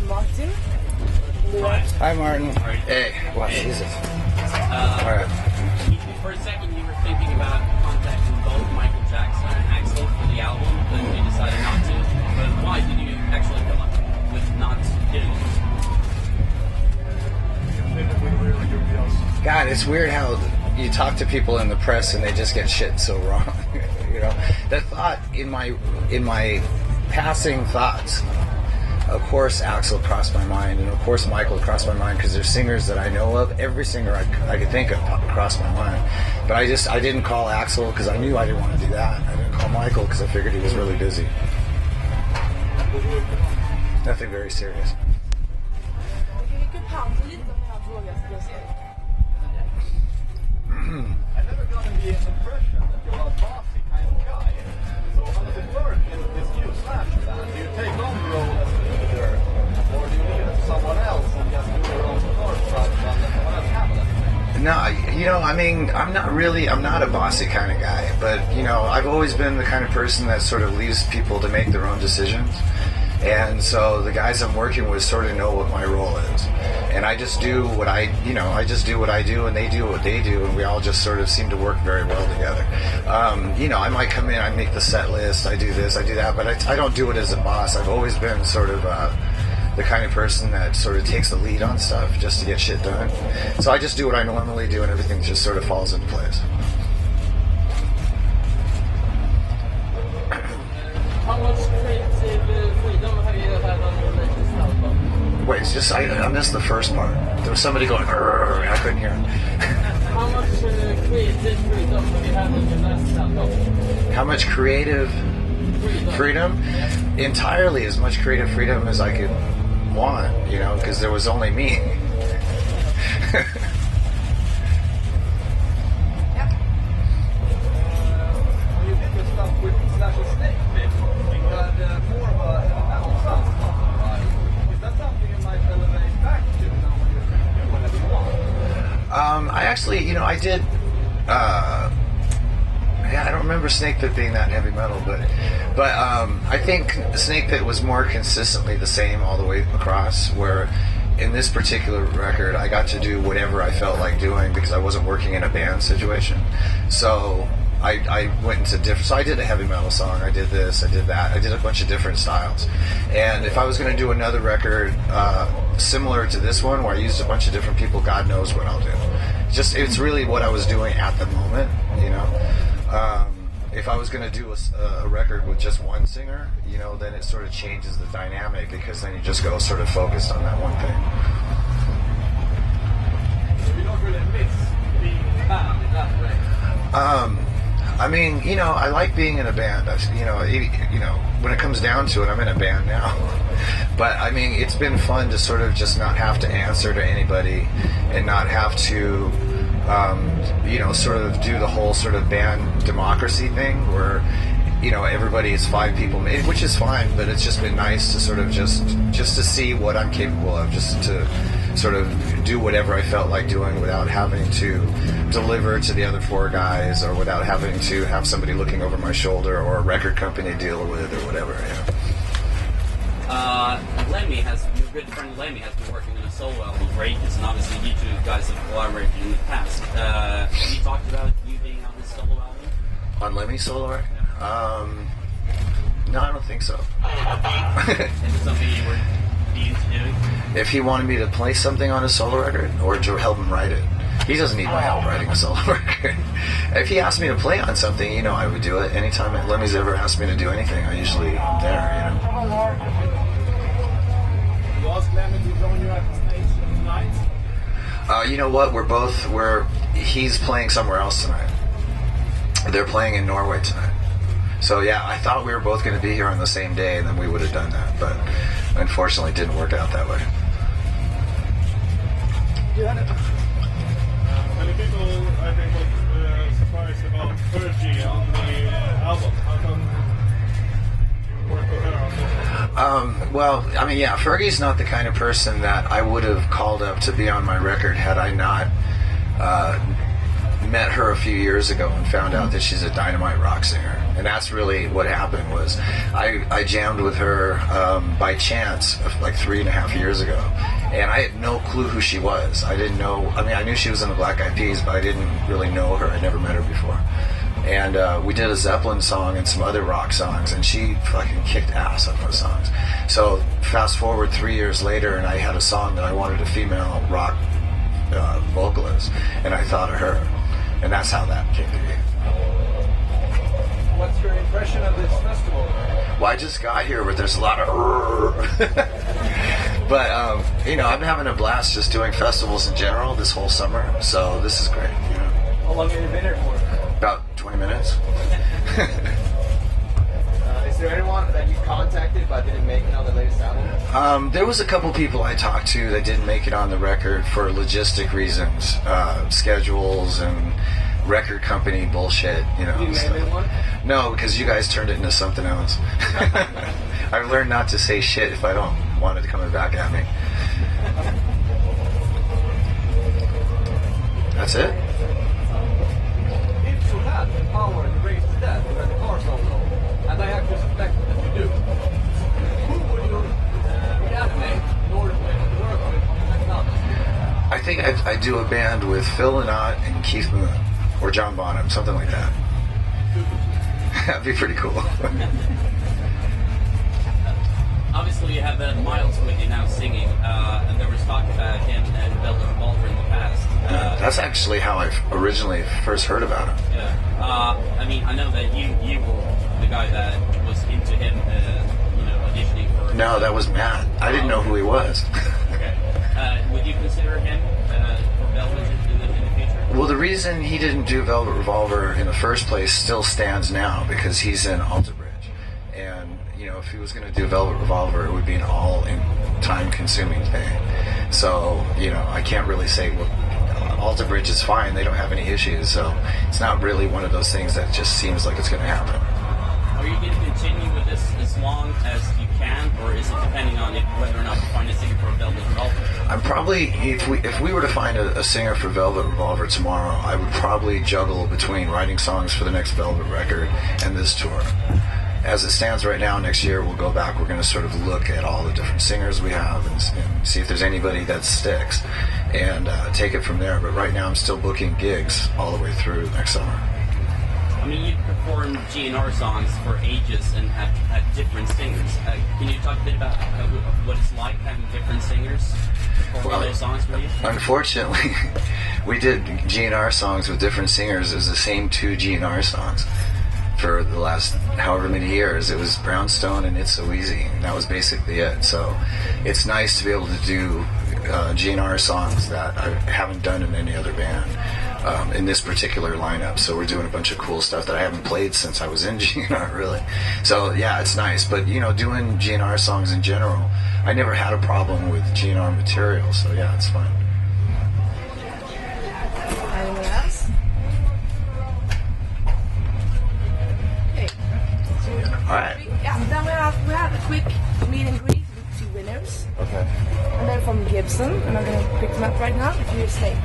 Martin. Hi, Martin. Hey, wow, Jesus. All right. For a second, you were thinking about contacting both Michael Jackson and Axl for the album, but you decided not to. But why did you actually come up with not doing it? God, it's weird how you talk to people in the press and they just get shit so wrong. You know, that thought in my passing thoughts. Of course, Axl crossed my mind, and of course, Michael crossed my mind because they're singers that I know of. Every singer I could think of crossed my mind, but I didn't call Axl because I knew I didn't want to do that. I didn't call Michael because I figured he was really busy. Nothing very serious. I never got the impression that you're a bossy kind of guy. So how does it work in this new Slash band? Do you take on the role as a leader, or do you leave it to someone else and just do your own part rather than let someone else handle it? No, you know, I mean, I'm not a bossy kind of guy, but, you know, I've always been the kind of person that sort of leaves people to make their own decisions. And so the guys I'm working with sort of know what my role is. And I just do what I do, and they do what they do, and we all just sort of seem to work very well together. You know, I might come in, I make the set list, I do this, I do that, but I don't do it as a boss. I've always been sort of the kind of person that sort of takes the lead on stuff just to get shit done. So I just do what I normally do, and everything just sort of falls into place. How much creative freedom have you had on your latest album? Wait, it's just I missed the first part. There was somebody going, and I couldn't hear him. How much creative freedom have you had on your last album? How much creative freedom? Entirely as much creative freedom as I could want, you know, because there was only me. I actually, you know, I did. Yeah, I don't remember Snake Pit being that heavy metal, but I think Snake Pit was more consistently the same all the way across. Where in this particular record, I got to do whatever I felt like doing because I wasn't working in a band situation. So I went into different. So I did a heavy metal song. I did this. I did that. I did a bunch of different styles. And if I was going to do another record similar to this one, where I used a bunch of different people, God knows what I'll do. It's really what I was doing at the moment, you know. If I was going to do a record with just one singer, you know, then it sort of changes the dynamic because then you just go sort of focused on that one thing. So you don't really miss being in a band in that way? I mean, you know, I like being in a band. You know, when it comes down to it, I'm in a band now. But I mean, it's been fun to sort of just not have to answer to anybody and not have to, you know, sort of do the whole sort of band democracy thing where, you know, everybody is 5 people, which is fine, but it's just been nice to sort of just to see what I'm capable of, just to sort of do whatever I felt like doing without having to deliver to the other 4 guys or without having to have somebody looking over my shoulder or a record company to deal with or whatever. Yeah. Your good friend Lemmy has been working on a solo album for ages, and obviously you two guys have collaborated in the past. Have you talked about you being on this solo album? On Lemmy's solo record? No, I don't think so. Is it something you were into doing? If he wanted me to play something on a solo record or to help him write it, he doesn't need my help writing a solo record. If he asked me to play on something, you know, I would do it. Anytime Lemmy's ever asked me to do anything, I usually am there, you know. You asked Lemmy to join you at the stage tonight? You know what? He's playing somewhere else tonight. They're playing in Norway tonight. So yeah, I thought we were both going to be here on the same day, and then we would have done that. But unfortunately, it didn't work out that way. Many people, I think, were surprised about Fergie on the album. How come you worked with her on this one? Well, I mean, yeah, Fergie's not the kind of person that I would have called up to be on my record had I not met her a few years ago and found out that she's a dynamite rock singer. And that's really what happened. Was I jammed with her by chance like 3.5 years ago, and I had no clue who she was. I didn't know. I mean, I knew she was in the Black Eyed Peas, but I didn't really know her. I'd never met her before. And we did a Zeppelin song and some other rock songs, and she fucking kicked ass on those songs. So fast forward 3 years later, and I had a song that I wanted a female rock vocalist, and I thought of her, and that's how that came to be. What's your impression of this festival? Well, I just got here, but there's a lot of but you know, I'm having a blast just doing festivals in general this whole summer, so this is great. You know, How long have you been here for? about 20 minutes. Is there anyone that you contacted but didn't make it on the latest album? There was a couple people I talked to that didn't make it on the record for logistic reasons, schedules and record company bullshit, you know. Did you name anyone? No, because you guys turned it into something else. I've learned not to say shit if I don't want it coming back at me. That's it? If you had the power to raise the dead when the car solo, and I actually suspect that you do, who would you reanimate in order to work with on the next album? I think I'd do a band with Phil Lynott and Keith Moon, or John Bonham, something like that. That'd be pretty cool. Obviously, you have Miles with you now singing, and there was talk about him and Velvet Revolver in the past. That's actually how I originally first heard about him. Yeah. I mean, I know that you were the guy that was into him, you know, auditioning for... No, that was Matt. I didn't know who he was. Okay. Would you consider him for Velvet in the future? Well, the reason he didn't do Velvet Revolver in the first place still stands now, because he's in Alter Bridge. And, you know, if he was going to do Velvet Revolver, it would be an all-time-consuming thing. So, you know, I can't really say, well, Alter Bridge is fine. They don't have any issues. So it's not really one of those things that just seems like it's going to happen. Are you going to continue with this as long as you can, or is it depending on whether or not you find a singer for Velvet Revolver? I'm probably, if we were to find a singer for Velvet Revolver tomorrow, I would probably juggle between writing songs for the next Velvet record and this tour. As it stands right now, next year we'll go back. We're going to sort of look at all the different singers we have and see if there's anybody that sticks and take it from there. But right now I'm still booking gigs all the way through next summer. I mean, you've performed GNR songs for ages and had different singers. Can you talk a bit about what it's like having different singers perform those songs for you? Unfortunately, we did GNR songs with different singers. It was the same 2 GNR songs for the last however many years. It was Brownstone and It's So Easy, and that was basically it. So it's nice to be able to do GNR songs that I haven't done in any other band. In this particular lineup, so we're doing a bunch of cool stuff that I haven't played since I was in GNR, really. So yeah, it's nice. But you know, doing GNR songs in general, I never had a problem with GNR material. So yeah, it's fun. Anyone else? Okay. All right. Yeah. Then we have a quick meet and greet with 2 winners, Okay. and they're from Gibson, and I'm gonna pick them up right now. If you stay.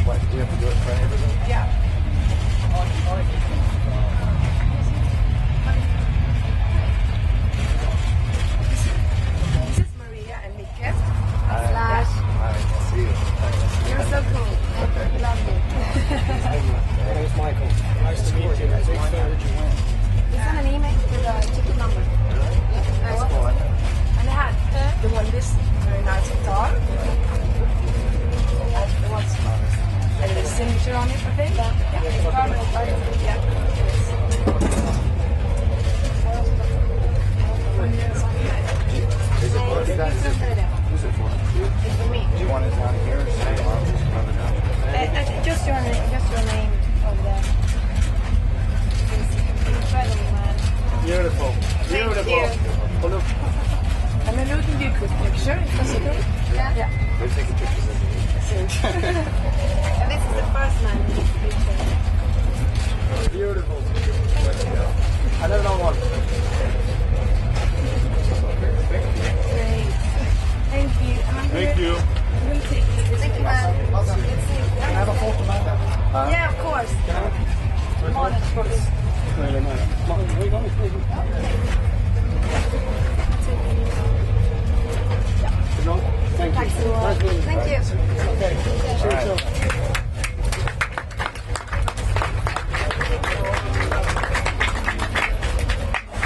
What, do you have to do it for everything? Yeah. This is Maria and Micke. Slash. I see you. You're so cool. Okay. Love you. My name's Michael. Nice to meet you. Big fan that you win. We sent an email with a ticket number. And I had the one this very nice guitar. There was a signature on it, I think. Yeah. Is it for you guys? Who's it for? It's for me. Do you want it down here or say down? Just your name on the incredible, man. Beautiful. Beautiful. you. Oh, look. And then we can do a quick picture, if that's okay. Yeah. We're taking pictures of you. And this is the first man in this picture. Beautiful. I don't know what. Great. Thank you. Thank you. I'm going to take you. Thank you, man. Can I have a photo, man? Yeah, of course. Månens puls.